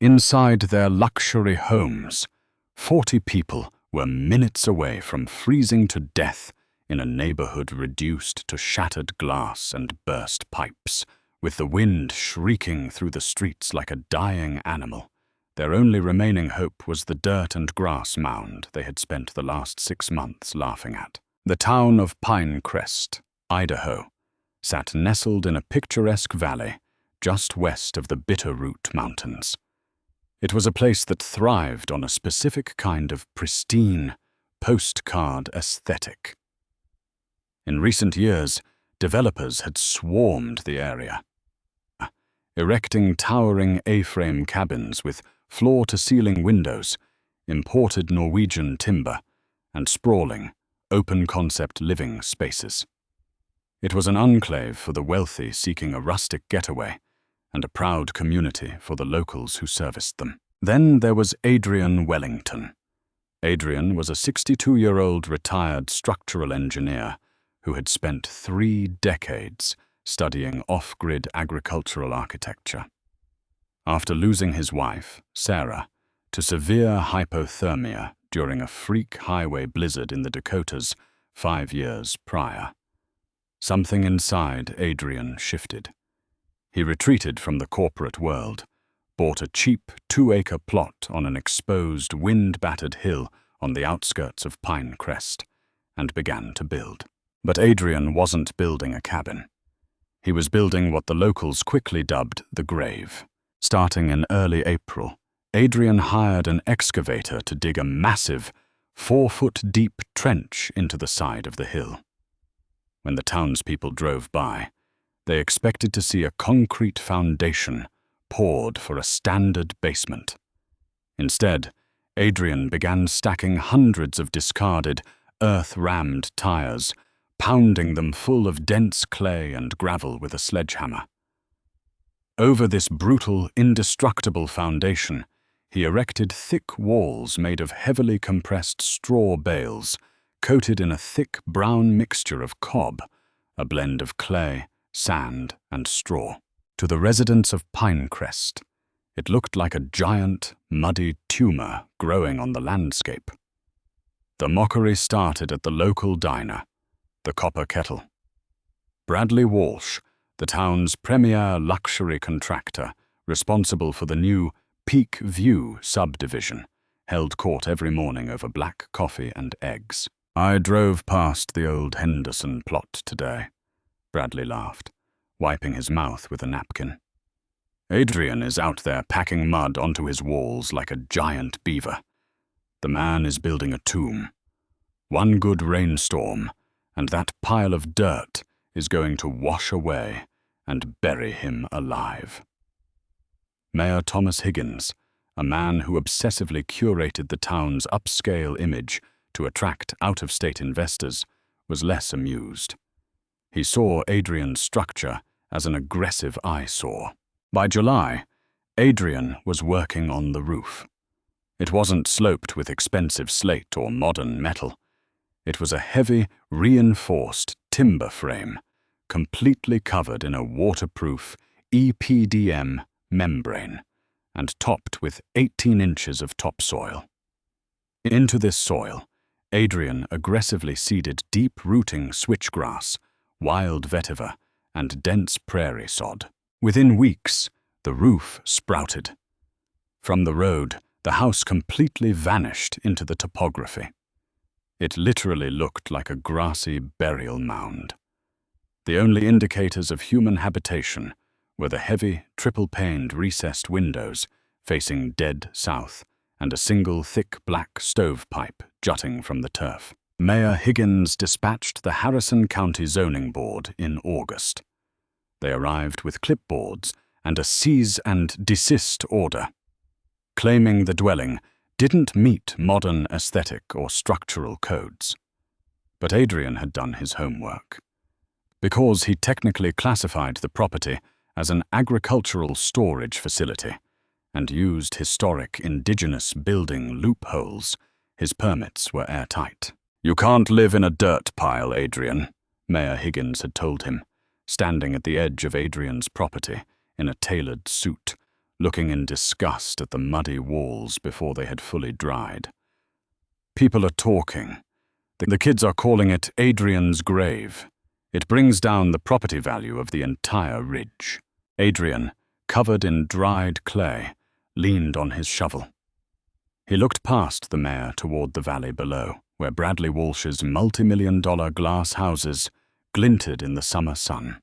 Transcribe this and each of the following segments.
Inside their luxury homes, 40 people were minutes away from freezing to death in a neighborhood reduced to shattered glass and burst pipes, with the wind shrieking through the streets like a dying animal. Their only remaining hope was the dirt and grass mound they had spent the last 6 months laughing at. The town of Pinecrest, Idaho, sat nestled in a picturesque valley just west of the Bitterroot Mountains. It was a place that thrived on a specific kind of pristine, postcard aesthetic. In recent years, developers had swarmed the area, erecting towering A-frame cabins with floor-to-ceiling windows, imported Norwegian timber, and sprawling, open-concept living spaces. It was an enclave for the wealthy seeking a rustic getaway, and a proud community for the locals who serviced them. Then there was Adrian Wellington. Adrian was a 62-year-old retired structural engineer who had spent 3 decades studying off-grid agricultural architecture. After losing his wife, Sarah, to severe hypothermia during a freak highway blizzard in the Dakotas 5 years prior, something inside Adrian shifted. He retreated from the corporate world, bought a cheap 2-acre plot on an exposed, wind-battered hill on the outskirts of Pinecrest, and began to build. But Adrian wasn't building a cabin. He was building what the locals quickly dubbed the grave. Starting in early April, Adrian hired an excavator to dig a massive, 4-foot-deep trench into the side of the hill. When the townspeople drove by, they expected to see a concrete foundation poured for a standard basement. Instead, Adrian began stacking hundreds of discarded, earth-rammed tires, pounding them full of dense clay and gravel with a sledgehammer. Over this brutal, indestructible foundation, he erected thick walls made of heavily compressed straw bales, coated in a thick brown mixture of cob, a blend of clay, sand, and straw. To the residents of Pinecrest, it looked like a giant, muddy tumor growing on the landscape. The mockery started at the local diner, the Copper Kettle. Bradley Walsh, the town's premier luxury contractor, responsible for the new Peak View subdivision, held court every morning over black coffee and eggs. "I drove past the old Henderson plot today," Bradley laughed, wiping his mouth with a napkin. "Adrian is out there packing mud onto his walls like a giant beaver. The man is building a tomb. One good rainstorm, and that pile of dirt is going to wash away and bury him alive." Mayor Thomas Higgins, a man who obsessively curated the town's upscale image to attract out-of-state investors, was less amused. He saw Adrian's structure as an aggressive eyesore. By July, Adrian was working on the roof. It wasn't sloped with expensive slate or modern metal. It was a heavy, reinforced timber frame, completely covered in a waterproof EPDM membrane and topped with 18 inches of topsoil. Into this soil, Adrian aggressively seeded deep-rooting switchgrass, wild vetiver, and dense prairie sod. Within weeks, the roof sprouted. From the road, the house completely vanished into the topography. It literally looked like a grassy burial mound. The only indicators of human habitation were the heavy, triple-paned recessed windows facing dead south and a single thick black stovepipe jutting from the turf. Mayor Higgins dispatched the Harrison County Zoning Board in August. They arrived with clipboards and a cease and desist order, claiming the dwelling didn't meet modern aesthetic or structural codes. But Adrian had done his homework. Because he technically classified the property as an agricultural storage facility and used historic indigenous building loopholes, his permits were airtight. "You can't live in a dirt pile, Adrian," Mayor Higgins had told him, standing at the edge of Adrian's property in a tailored suit, looking in disgust at the muddy walls before they had fully dried. People are talking. The kids are calling it Adrian's grave. It brings down the property value of the entire ridge. Adrian, covered in dried clay, leaned on his shovel. He looked past the mayor toward the valley below, where Bradley Walsh's multi-million-dollar glass houses glinted in the summer sun.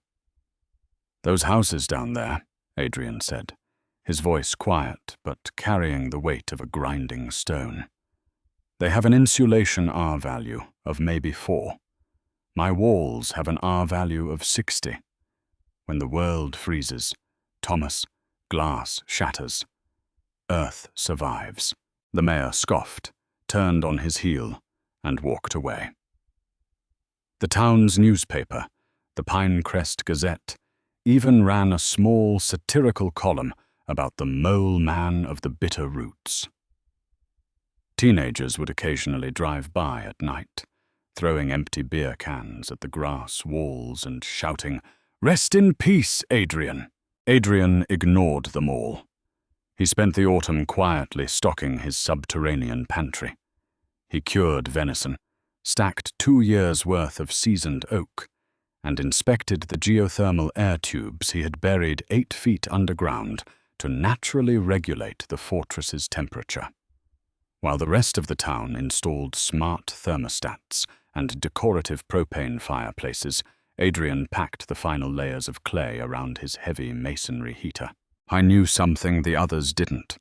"Those houses down there," Adrian said, his voice quiet but carrying the weight of a grinding stone. "They have an insulation R value of maybe 4. My walls have an R value of 60. When the world freezes, Thomas, glass shatters. Earth survives." The mayor scoffed, turned on his heel, and walked away. The town's newspaper, the Pinecrest Gazette, even ran a small satirical column about the mole man of the bitter roots. Teenagers would occasionally drive by at night, throwing empty beer cans at the grass walls and shouting, "Rest in peace, Adrian." Adrian ignored them all. He spent the autumn quietly stocking his subterranean pantry. He cured venison, stacked 2 years' worth of seasoned oak, and inspected the geothermal air tubes he had buried 8 feet underground to naturally regulate the fortress's temperature. While the rest of the town installed smart thermostats and decorative propane fireplaces, Adrian packed the final layers of clay around his heavy masonry heater. I knew something the others didn't.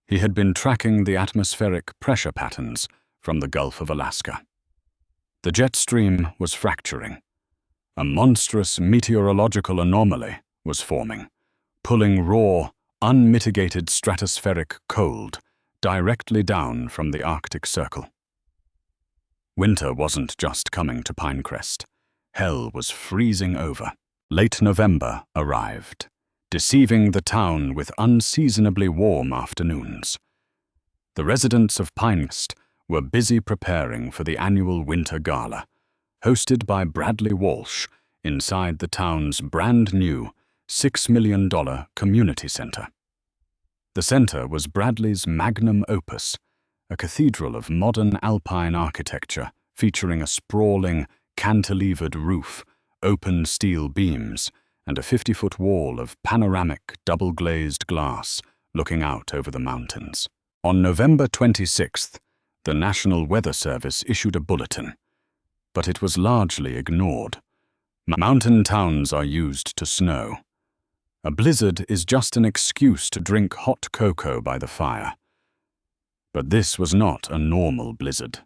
He had been tracking the atmospheric pressure patterns from the Gulf of Alaska. The jet stream was fracturing. A monstrous meteorological anomaly was forming, pulling raw, unmitigated stratospheric cold directly down from the Arctic Circle. Winter wasn't just coming to Pinecrest. Hell was freezing over. Late November arrived, deceiving the town with unseasonably warm afternoons. The residents of Pinecrest were busy preparing for the annual Winter Gala, hosted by Bradley Walsh inside the town's brand-new $6 million community center. The center was Bradley's magnum opus, a cathedral of modern alpine architecture featuring a sprawling, cantilevered roof, open steel beams, and a 50-foot wall of panoramic double-glazed glass looking out over the mountains. On November 26th, the National Weather Service issued a bulletin, but it was largely ignored. Mountain towns are used to snow. A blizzard is just an excuse to drink hot cocoa by the fire. But this was not a normal blizzard.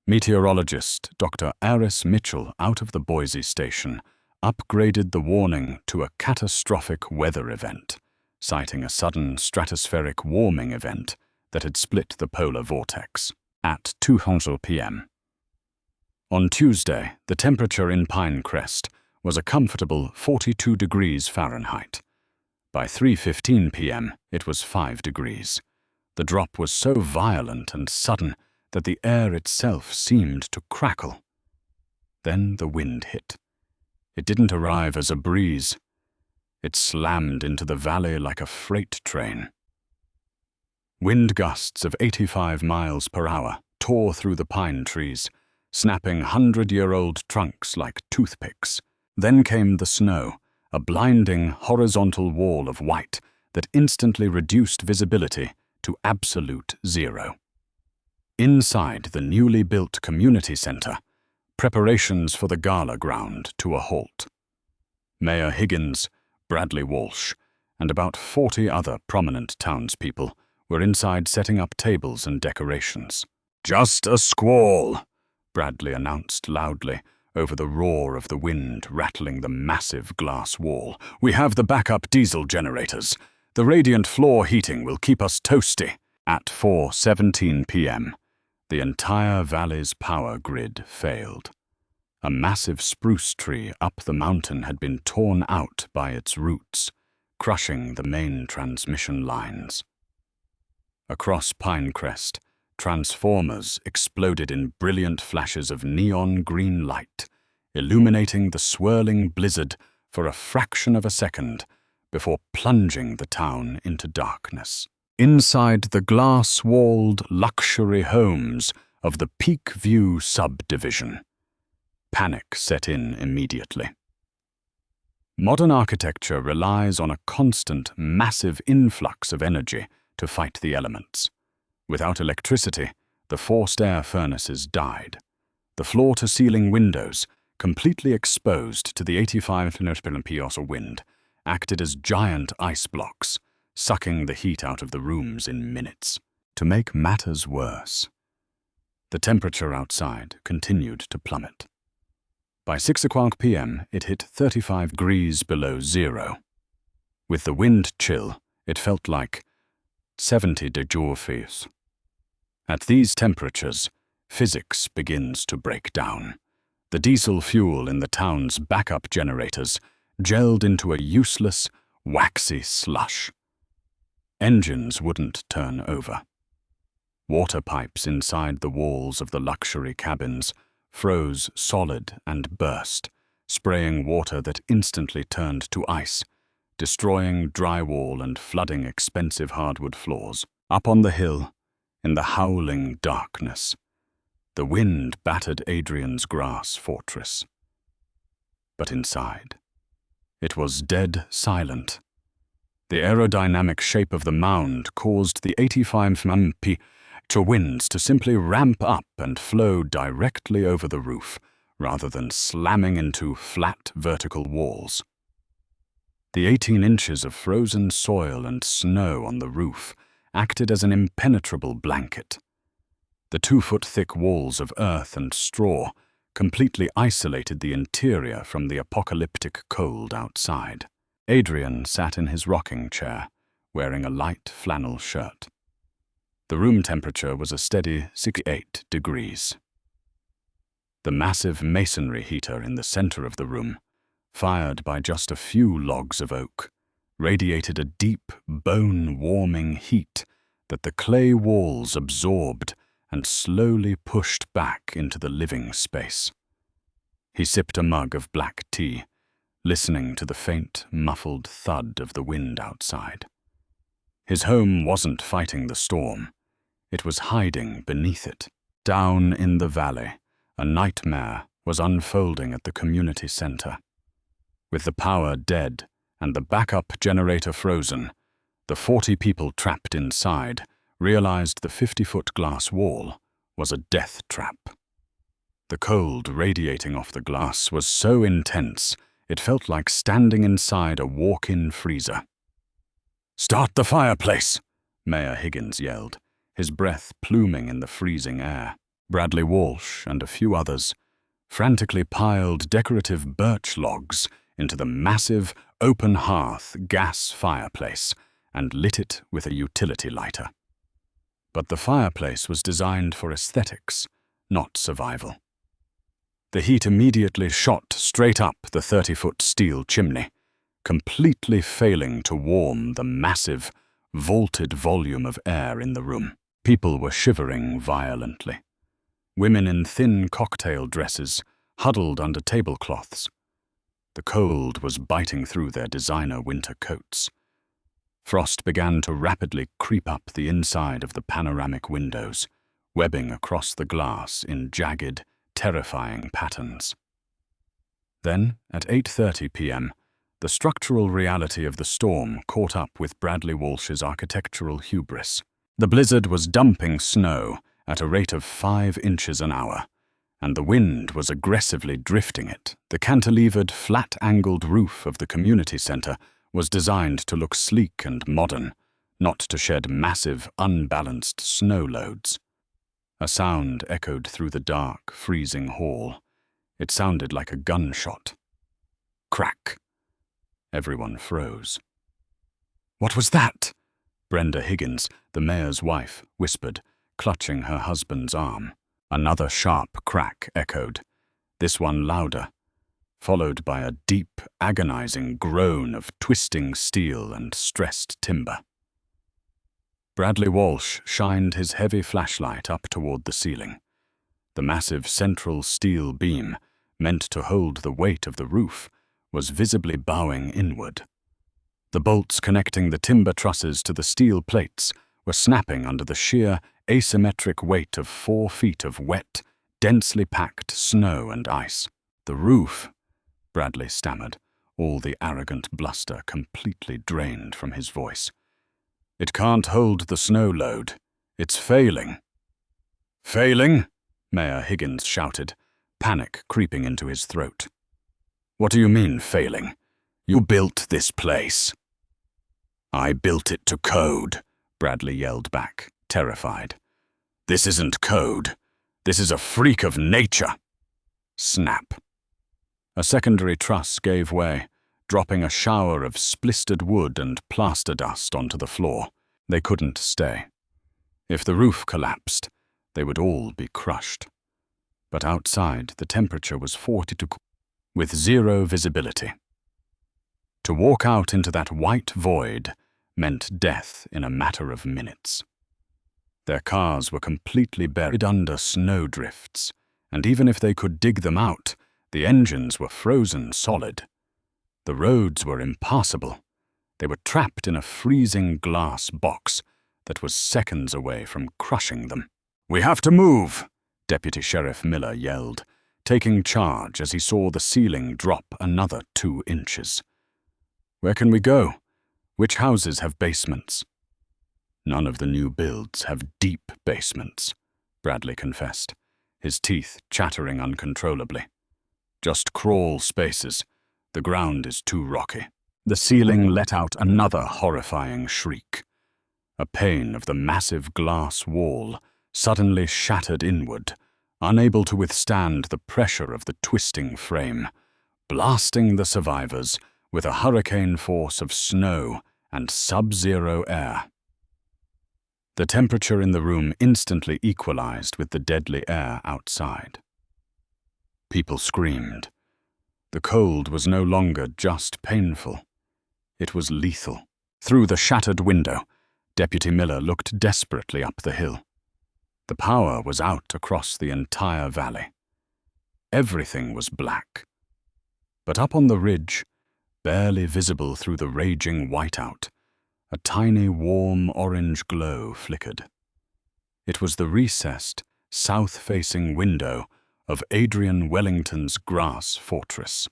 Meteorologist Dr. Aris Mitchell out of the Boise station upgraded the warning to a catastrophic weather event, citing a sudden stratospheric warming event that had split the polar vortex at 2:00 p.m. On Tuesday, the temperature in Pinecrest was a comfortable 42 degrees Fahrenheit. By 3:15 p.m., it was 5 degrees. The drop was so violent and sudden that the air itself seemed to crackle. Then the wind hit. It didn't arrive as a breeze. It slammed into the valley like a freight train. Wind gusts of 85 miles per hour tore through the pine trees, snapping 100-year-old trunks like toothpicks. Then came the snow, a blinding horizontal wall of white that instantly reduced visibility to absolute zero. Inside the newly built community center, preparations for the gala ground to a halt. Mayor Higgins, Bradley Walsh, and about 40 other prominent townspeople were inside setting up tables and decorations. "Just a squall," Bradley announced loudly over the roar of the wind rattling the massive glass wall. "We have the backup diesel generators. The radiant floor heating will keep us toasty." At 4:17 p.m., the entire valley's power grid failed. A massive spruce tree up the mountain had been torn out by its roots, crushing the main transmission lines. Across Pinecrest, transformers exploded in brilliant flashes of neon green light, illuminating the swirling blizzard for a fraction of a second before plunging the town into darkness. Inside the glass-walled luxury homes of the Peak View subdivision, panic set in immediately. Modern architecture relies on a constant, massive influx of energy to fight the elements. Without electricity, the forced air furnaces died. The floor-to-ceiling windows, completely exposed to the 85 kph wind, acted as giant ice blocks, sucking the heat out of the rooms in minutes. To make matters worse, the temperature outside continued to plummet. By 6 p.m., it hit 35 degrees below zero. With the wind chill, it felt like 70 degrees. At these temperatures, physics begins to break down. The diesel fuel in the town's backup generators gelled into a useless, waxy slush. Engines wouldn't turn over. Water pipes inside the walls of the luxury cabins froze solid and burst, spraying water that instantly turned to ice, destroying drywall and flooding expensive hardwood floors. Up on the hill, in the howling darkness, the wind battered Adrian's grass fortress. But inside, it was dead silent. The aerodynamic shape of the mound caused the 85 mph winds to simply ramp up and flow directly over the roof, rather than slamming into flat vertical walls. The 18 inches of frozen soil and snow on the roof acted as an impenetrable blanket. The 2-foot-thick walls of earth and straw completely isolated the interior from the apocalyptic cold outside. Adrian sat in his rocking chair, wearing a light flannel shirt. The room temperature was a steady 68 degrees. The massive masonry heater in the center of the room, fired by just a few logs of oak, radiated a deep, bone-warming heat that the clay walls absorbed and slowly pushed back into the living space. He sipped a mug of black tea, listening to the faint, muffled thud of the wind outside. His home wasn't fighting the storm. It was hiding beneath it. Down in the valley, a nightmare was unfolding at the community center. With the power dead and the backup generator frozen, the 40 people trapped inside realized the 50-foot glass wall was a death trap. The cold radiating off the glass was so intense, it felt like standing inside a walk-in freezer. "Start the fireplace!" Mayor Higgins yelled, his breath pluming in the freezing air. Bradley Walsh and a few others frantically piled decorative birch logs into the massive, open-hearth gas fireplace and lit it with a utility lighter. But the fireplace was designed for aesthetics, not survival. The heat immediately shot straight up the 30-foot steel chimney, completely failing to warm the massive, vaulted volume of air in the room. People were shivering violently. Women in thin cocktail dresses huddled under tablecloths. The cold was biting through their designer winter coats. Frost began to rapidly creep up the inside of the panoramic windows, webbing across the glass in jagged, terrifying patterns. Then, at 8:30 p.m., the structural reality of the storm caught up with Bradley Walsh's architectural hubris. The blizzard was dumping snow at a rate of 5 inches an hour, and the wind was aggressively drifting it. The cantilevered, flat-angled roof of the community center was designed to look sleek and modern, not to shed massive, unbalanced snow loads. A sound echoed through the dark, freezing hall. It sounded like a gunshot. Crack. Everyone froze. "What was that?" Brenda Higgins, the mayor's wife, whispered, clutching her husband's arm. Another sharp crack echoed, this one louder, followed by a deep, agonizing groan of twisting steel and stressed timber. Bradley Walsh shined his heavy flashlight up toward the ceiling. The massive central steel beam, meant to hold the weight of the roof, was visibly bowing inward. The bolts connecting the timber trusses to the steel plates were snapping under the sheer, asymmetric weight of 4 feet of wet, densely packed snow and ice. "The roof," Bradley stammered, all the arrogant bluster completely drained from his voice. "It can't hold the snow load. It's failing." "Failing?" Mayor Higgins shouted, panic creeping into his throat. "What do you mean, failing? You built this place." "I built it to code," Bradley yelled back, terrified. "This isn't code. This is a freak of nature." Snap. A secondary truss gave way, dropping a shower of splintered wood and plaster dust onto the floor. They couldn't stay. If the roof collapsed, they would all be crushed. But outside, the temperature was 40 degrees, with 0 visibility. To walk out into that white void meant death in a matter of minutes. Their cars were completely buried under snowdrifts, and even if they could dig them out, the engines were frozen solid. The roads were impassable. They were trapped in a freezing glass box that was seconds away from crushing them. "We have to move," Deputy Sheriff Miller yelled, taking charge as he saw the ceiling drop another 2 inches. "Where can we go? Which houses have basements?" "None of the new builds have deep basements," Bradley confessed, his teeth chattering uncontrollably. "Just crawl spaces. The ground is too rocky." The ceiling let out another horrifying shriek. A pane of the massive glass wall suddenly shattered inward, unable to withstand the pressure of the twisting frame, blasting the survivors with a hurricane force of snow and sub-zero air. The temperature in the room instantly equalized with the deadly air outside. People screamed. The cold was no longer just painful. It was lethal. Through the shattered window, Deputy Miller looked desperately up the hill. The power was out across the entire valley. Everything was black. But up on the ridge, barely visible through the raging whiteout, a tiny warm orange glow flickered. It was the recessed, south-facing window of Adrian Wellington's grass fortress.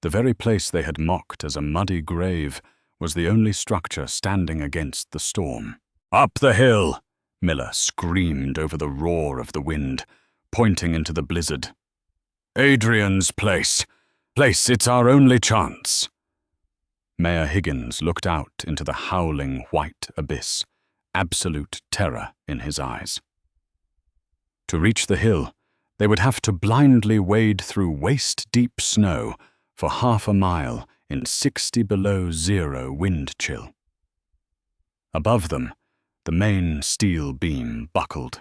The very place they had mocked as a muddy grave was the only structure standing against the storm. "Up the hill!" Miller screamed over the roar of the wind, pointing into the blizzard. "Adrian's place! It's our only chance!" Mayor Higgins looked out into the howling white abyss, absolute terror in his eyes. To reach the hill, they would have to blindly wade through waist-deep snow for half a mile in 60 below zero wind chill. Above them, the main steel beam buckled.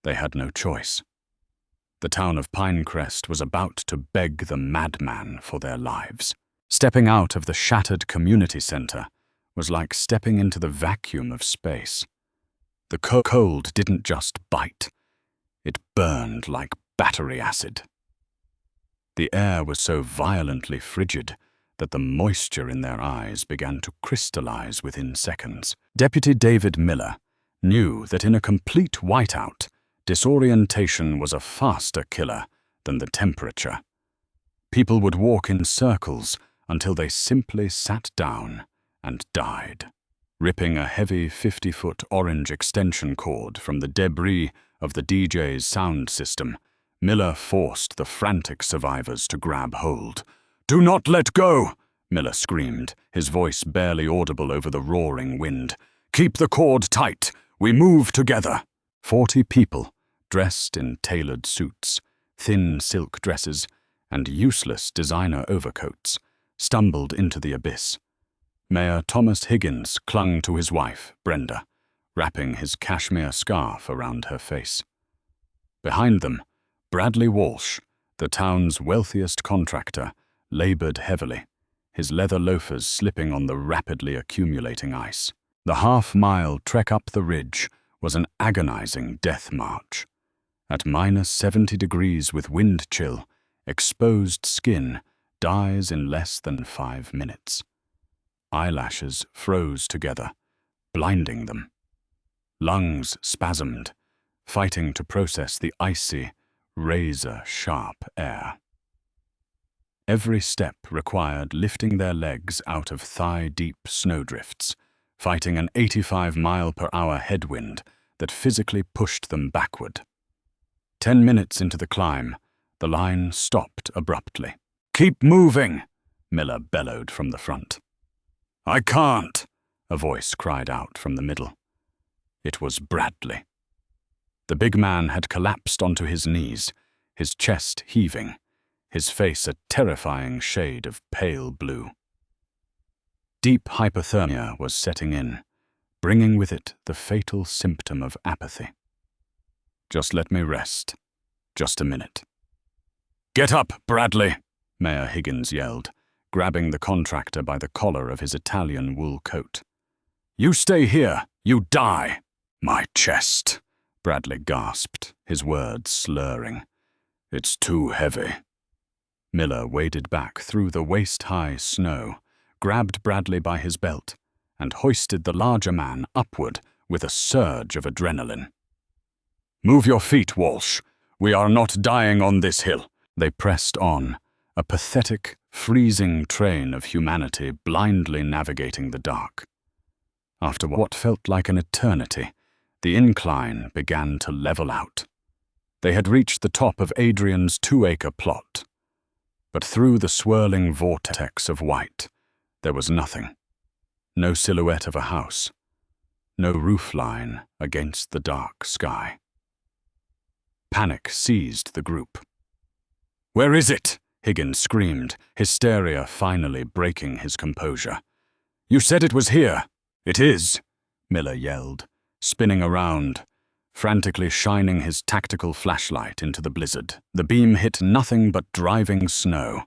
They had no choice. The town of Pinecrest was about to beg the madman for their lives. Stepping out of the shattered community center was like stepping into the vacuum of space. The cold didn't just bite. It burned like battery acid. The air was so violently frigid that the moisture in their eyes began to crystallize within seconds. Deputy David Miller knew that in a complete whiteout, disorientation was a faster killer than the temperature. People would walk in circles until they simply sat down and died. Ripping a heavy 50-foot orange extension cord from the debris of the DJ's sound system, Miller forced the frantic survivors to grab hold. "Do not let go!" Miller screamed, his voice barely audible over the roaring wind. "Keep the cord tight! We move together!" 40 people, dressed in tailored suits, thin silk dresses, and useless designer overcoats, stumbled into the abyss. Mayor Thomas Higgins clung to his wife, Brenda, wrapping his cashmere scarf around her face. Behind them, Bradley Walsh, the town's wealthiest contractor, labored heavily, his leather loafers slipping on the rapidly accumulating ice. The half-mile trek up the ridge was an agonizing death march. At -70 degrees with wind chill, exposed skin dies in less than 5 minutes. Eyelashes froze together, blinding them. Lungs spasmed, fighting to process the icy, razor-sharp air. Every step required lifting their legs out of thigh-deep snowdrifts, fighting an 85-mile-per-hour headwind that physically pushed them backward. 10 minutes into the climb, the line stopped abruptly. "Keep moving!" Miller bellowed from the front. "I can't!" a voice cried out from the middle. It was Bradley. The big man had collapsed onto his knees, his chest heaving, his face a terrifying shade of pale blue. Deep hypothermia was setting in, bringing with it the fatal symptom of apathy. "Just let me rest. Just a minute." "Get up, Bradley!" Mayor Higgins yelled, grabbing the contractor by the collar of his Italian wool coat. "You stay here, you die!" "My chest," Bradley gasped, his words slurring. "It's too heavy." Miller waded back through the waist-high snow, grabbed Bradley by his belt, and hoisted the larger man upward with a surge of adrenaline. "Move your feet, Walsh. We are not dying on this hill." They pressed on, a pathetic, freezing train of humanity blindly navigating the dark. After what felt like an eternity, the incline began to level out. They had reached the top of Adrian's 2-acre plot. But through the swirling vortex of white, there was nothing. No silhouette of a house. No roofline against the dark sky. Panic seized the group. "Where is it?" Higgins screamed, hysteria finally breaking his composure. "You said it was here." "It is," Miller yelled, spinning around, frantically shining his tactical flashlight into the blizzard. The beam hit nothing but driving snow.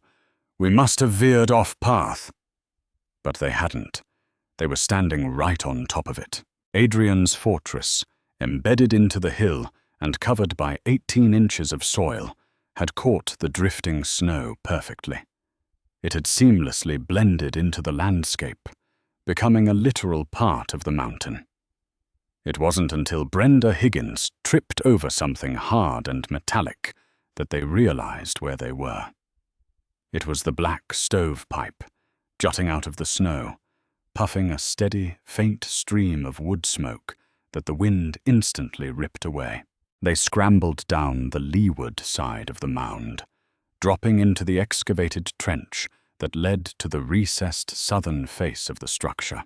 "We must have veered off path." But they hadn't. They were standing right on top of it. Adrian's fortress, embedded into the hill and covered by 18 inches of soil, had caught the drifting snow perfectly. It had seamlessly blended into the landscape, becoming a literal part of the mountain. It wasn't until Brenda Higgins tripped over something hard and metallic that they realized where they were. It was the black stovepipe, jutting out of the snow, puffing a steady, faint stream of wood smoke that the wind instantly ripped away. They scrambled down the leeward side of the mound, dropping into the excavated trench that led to the recessed southern face of the structure.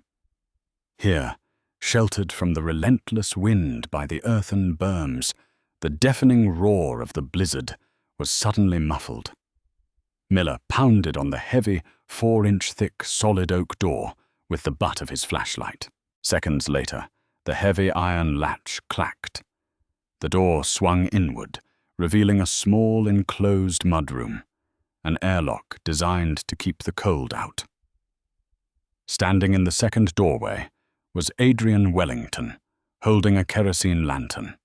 Here, sheltered from the relentless wind by the earthen berms, the deafening roar of the blizzard was suddenly muffled. Miller pounded on the heavy, 4-inch thick solid oak door with the butt of his flashlight. Seconds later, the heavy iron latch clacked. The door swung inward, revealing a small enclosed mudroom, an airlock designed to keep the cold out. Standing in the second doorway was Adrian Wellington, holding a kerosene lantern.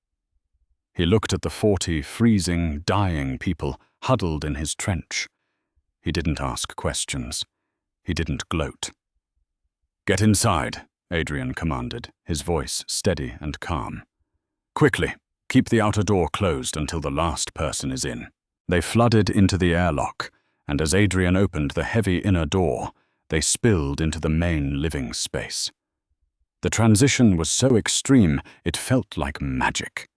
He looked at the 40 freezing, dying people huddled in his trench. He didn't ask questions. He didn't gloat. "Get inside," Adrian commanded, his voice steady and calm. "Quickly, keep the outer door closed until the last person is in." They flooded into the airlock, and as Adrian opened the heavy inner door, they spilled into the main living space. The transition was so extreme it felt like magic.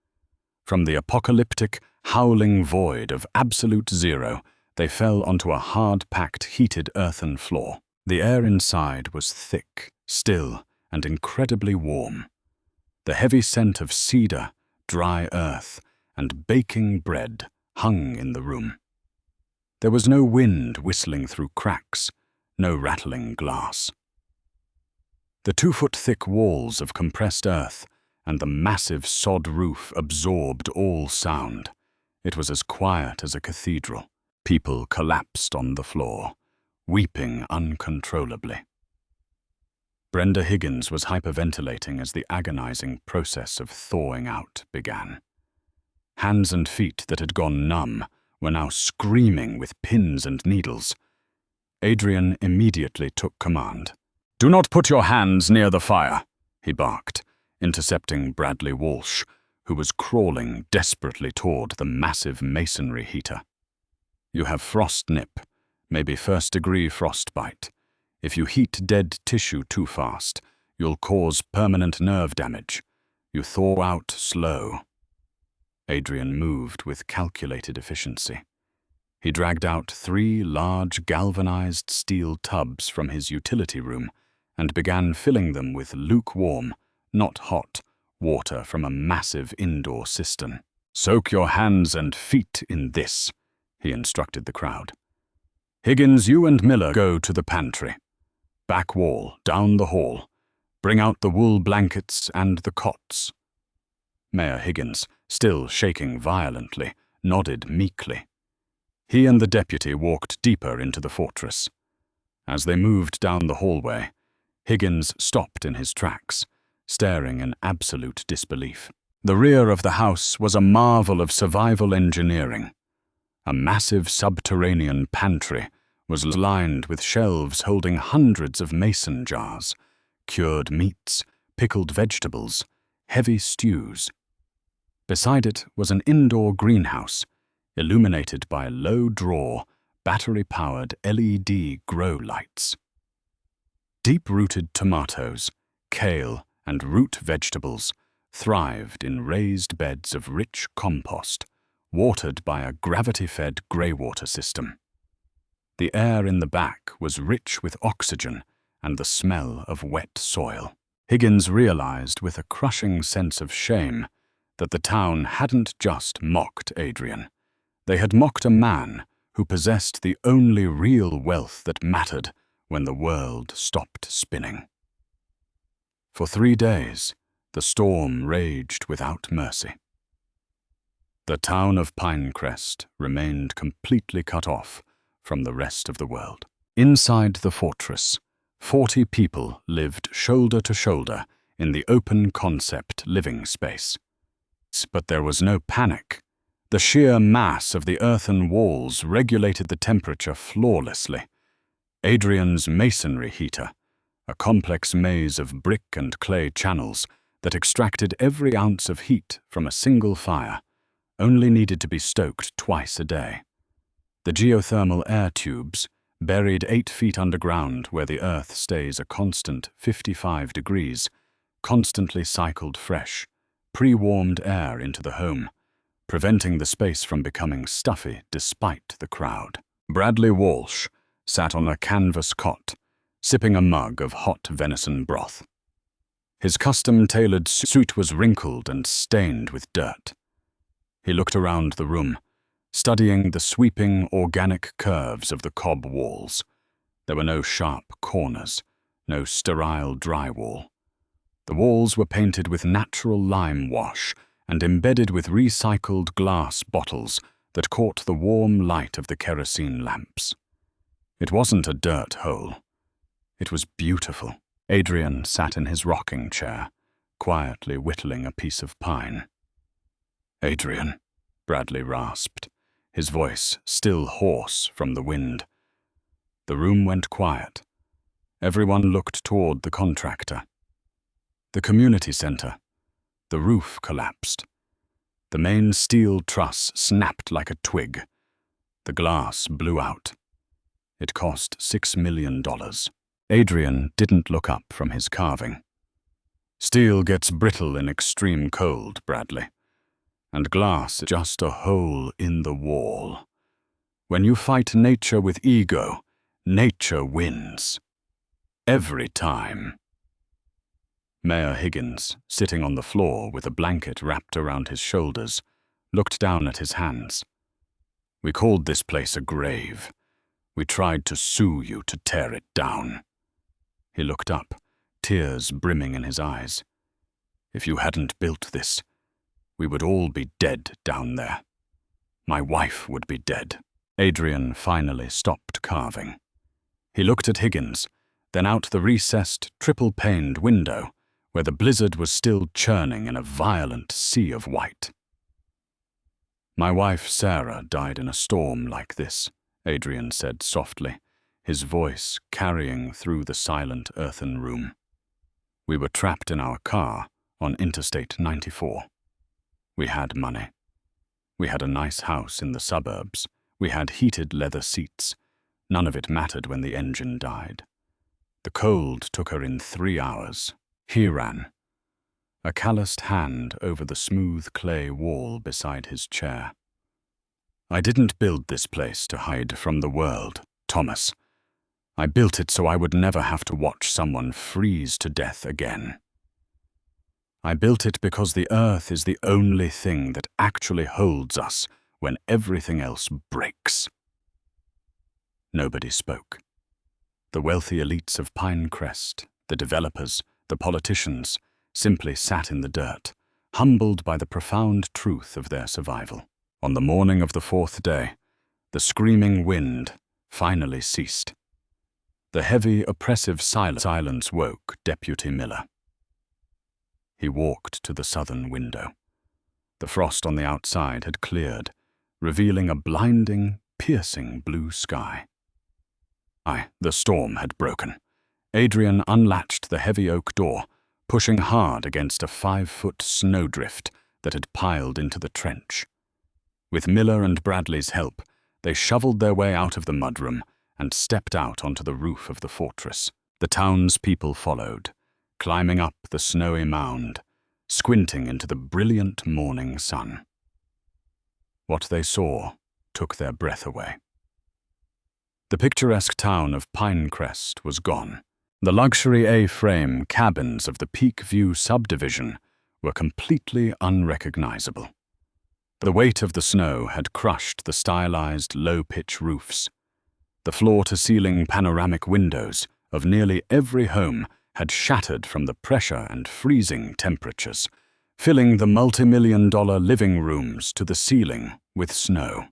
From the apocalyptic, howling void of absolute zero, they fell onto a hard-packed, heated earthen floor. The air inside was thick, still, and incredibly warm. The heavy scent of cedar, dry earth, and baking bread hung in the room. There was no wind whistling through cracks, no rattling glass. The 2-foot-thick walls of compressed earth and the massive sod roof absorbed all sound. It was as quiet as a cathedral. People collapsed on the floor, weeping uncontrollably. Brenda Higgins was hyperventilating as the agonizing process of thawing out began. Hands and feet that had gone numb were now screaming with pins and needles. Adrian immediately took command. "Do not put your hands near the fire," he barked, intercepting Bradley Walsh, who was crawling desperately toward the massive masonry heater. "You have frost nip, maybe first-degree frostbite. If you heat dead tissue too fast, you'll cause permanent nerve damage. You thaw out slow." Adrian moved with calculated efficiency. He dragged out 3 large galvanized steel tubs from his utility room and began filling them with lukewarm, not hot, water from a massive indoor cistern. "Soak your hands and feet in this," he instructed the crowd. "Higgins, you and Miller go to the pantry. Back wall, down the hall. Bring out the wool blankets and the cots." Mayor Higgins, still shaking violently, nodded meekly. He and the deputy walked deeper into the fortress. As they moved down the hallway, Higgins stopped in his tracks, staring in absolute disbelief. The rear of the house was a marvel of survival engineering. A massive subterranean pantry was lined with shelves holding hundreds of mason jars, cured meats, pickled vegetables, heavy stews. Beside it was an indoor greenhouse, illuminated by low-draw, battery-powered LED grow lights. Deep-rooted tomatoes, kale, and root vegetables thrived in raised beds of rich compost, watered by a gravity-fed greywater system. The air in the back was rich with oxygen and the smell of wet soil. Higgins realized with a crushing sense of shame that the town hadn't just mocked Adrian. They had mocked a man who possessed the only real wealth that mattered when the world stopped spinning. For 3 days, the storm raged without mercy. The town of Pinecrest remained completely cut off from the rest of the world. Inside the fortress, 40 people lived shoulder to shoulder in the open concept living space. But there was no panic. The sheer mass of the earthen walls regulated the temperature flawlessly. Adrian's masonry heater, a complex maze of brick and clay channels that extracted every ounce of heat from a single fire, only needed to be stoked twice a day. The geothermal air tubes, buried 8 feet underground where the earth stays a constant 55 degrees, constantly cycled fresh, pre-warmed air into the home, preventing the space from becoming stuffy despite the crowd. Bradley Walsh sat on a canvas cot, sipping a mug of hot venison broth. His custom-tailored suit was wrinkled and stained with dirt. He looked around the room, studying the sweeping, organic curves of the cob walls. There were no sharp corners, no sterile drywall. The walls were painted with natural lime wash and embedded with recycled glass bottles that caught the warm light of the kerosene lamps. It wasn't a dirt hole. It was beautiful. Adrian sat in his rocking chair, quietly whittling a piece of pine. "Adrian," Bradley rasped, his voice still hoarse from the wind. The room went quiet. Everyone looked toward the contractor. The community center. The roof collapsed. The main steel truss snapped like a twig. The glass blew out. It cost $6 million. Adrian didn't look up from his carving. "Steel gets brittle in extreme cold, Bradley. And glass is just a hole in the wall. When you fight nature with ego, nature wins. Every time." Mayor Higgins, sitting on the floor with a blanket wrapped around his shoulders, looked down at his hands. "We called this place a grave. We tried to sue you to tear it down." He looked up, tears brimming in his eyes. "If you hadn't built this, we would all be dead down there. My wife would be dead." Adrian finally stopped carving. He looked at Higgins, then out the recessed, triple-paned window, where the blizzard was still churning in a violent sea of white. "My wife, Sarah, died in a storm like this," Adrian said softly, his voice carrying through the silent earthen room. We were trapped in our car on Interstate 94. We had money. We had a nice house in the suburbs. We had heated leather seats. None of it mattered when the engine died. The cold took her in 3 hours. He ran, a calloused hand over the smooth clay wall beside his chair. I didn't build this place to hide from the world, Thomas. I built it so I would never have to watch someone freeze to death again. I built it because the earth is the only thing that actually holds us when everything else breaks. Nobody spoke. The wealthy elites of Pinecrest, the developers, the politicians, simply sat in the dirt, humbled by the profound truth of their survival. On the morning of the 4th day, the screaming wind finally ceased. The heavy, oppressive silence woke Deputy Miller. He walked to the southern window. The frost on the outside had cleared, revealing a blinding, piercing blue sky. The storm had broken. Adrian unlatched the heavy oak door, pushing hard against a 5-foot snowdrift that had piled into the trench. With Miller and Bradley's help, they shoveled their way out of the mudroom and stepped out onto the roof of the fortress. The townspeople followed, climbing up the snowy mound, squinting into the brilliant morning sun. What they saw took their breath away. The picturesque town of Pinecrest was gone. The luxury A-frame cabins of the Peak View subdivision were completely unrecognizable. The weight of the snow had crushed the stylized low-pitch roofs. The floor-to-ceiling panoramic windows of nearly every home had shattered from the pressure and freezing temperatures, filling the multi-million-dollar living rooms to the ceiling with snow.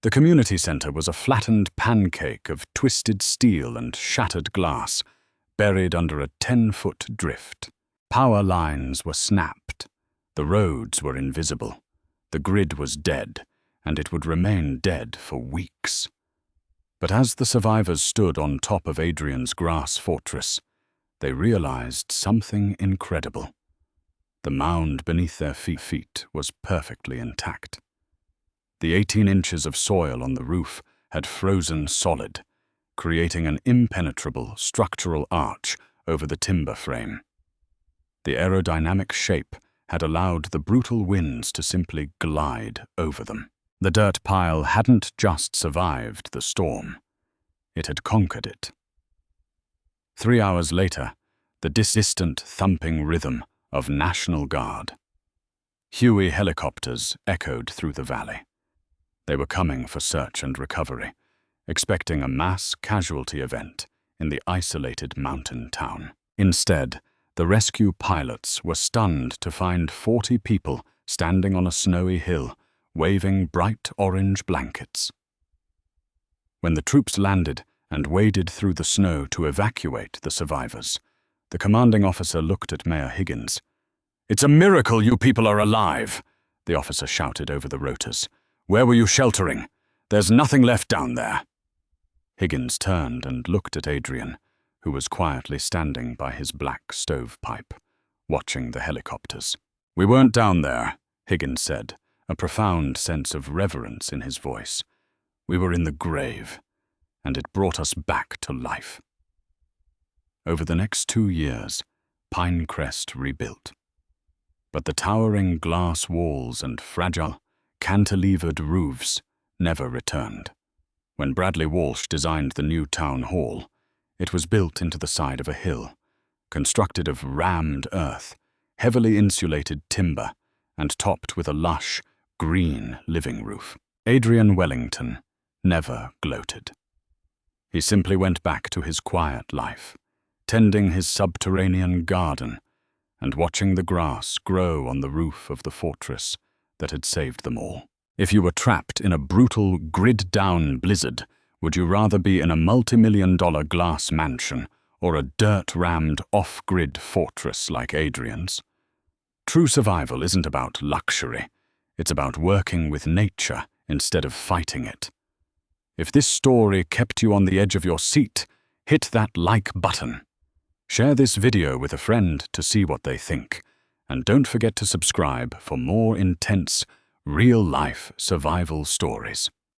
The community center was a flattened pancake of twisted steel and shattered glass, buried under a 10-foot drift. Power lines were snapped. The roads were invisible. The grid was dead, and it would remain dead for weeks. But as the survivors stood on top of Adrian's grass fortress, they realized something incredible. The mound beneath their feet was perfectly intact. The 18 inches of soil on the roof had frozen solid, creating an impenetrable structural arch over the timber frame. The aerodynamic shape had allowed the brutal winds to simply glide over them. The dirt pile hadn't just survived the storm. It had conquered it. 3 hours later, the distant thumping rhythm of National Guard. Huey helicopters echoed through the valley. They were coming for search and recovery, expecting a mass casualty event in the isolated mountain town. Instead, the rescue pilots were stunned to find 40 people standing on a snowy hill, waving bright orange blankets. When the troops landed and waded through the snow to evacuate the survivors, the commanding officer looked at Mayor Higgins. "It's a miracle you people are alive," the officer shouted over the rotors. "Where were you sheltering? There's nothing left down there." Higgins turned and looked at Adrian, who was quietly standing by his black stovepipe, watching the helicopters. "We weren't down there," Higgins said, a profound sense of reverence in his voice. "We were in the grave, and it brought us back to life." Over the next 2 years, Pinecrest rebuilt. But the towering glass walls and fragile, cantilevered roofs never returned. When Bradley Walsh designed the new town hall, it was built into the side of a hill, constructed of rammed earth, heavily insulated timber, and topped with a lush, green living roof. Adrian Wellington never gloated. He simply went back to his quiet life, tending his subterranean garden and watching the grass grow on the roof of the fortress that had saved them all. If you were trapped in a brutal, grid-down blizzard, would you rather be in a multi-million-dollar glass mansion or a dirt-rammed, off-grid fortress like Adrian's? True survival isn't about luxury. It's about working with nature instead of fighting it. If this story kept you on the edge of your seat, hit that like button. Share this video with a friend to see what they think. And don't forget to subscribe for more intense, real-life survival stories.